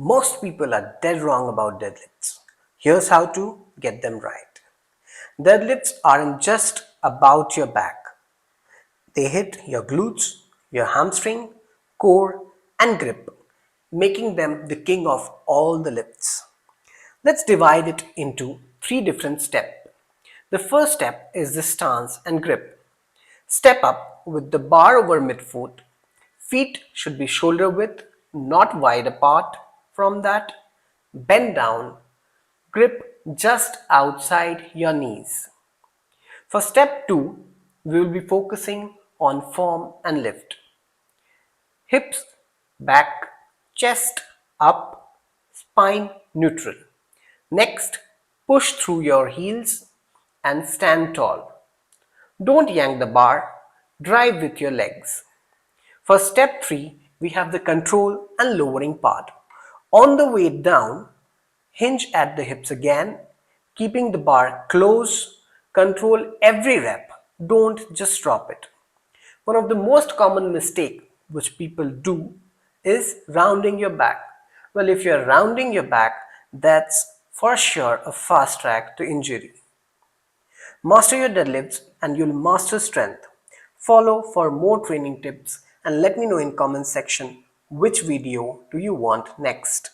Most people are dead wrong about deadlifts. Here's how to get them right. Deadlifts aren't just about your back. They hit your glutes, your hamstring, core, and grip, making them the king of all the lifts. Let's divide it into three different steps. The first step is the stance and grip. Step up with the bar over midfoot. Feet should be shoulder width, not wide apart. From that, bend down, grip just outside your knees. For step 2, we will be focusing on form and lift. Hips back, chest up, spine neutral. Next, push through your heels and stand tall. Don't yank the bar, drive with your legs. For step 3, we have the control and lowering part. On the way down, hinge at the hips again, keeping the bar close, control every rep, don't just drop it. One of the most common mistakes which people do is rounding your back. Well, if you're rounding your back, that's for sure a fast track to injury. Master your deadlifts and you'll master strength. Follow for more training tips and let me know in comment section which video do you want next.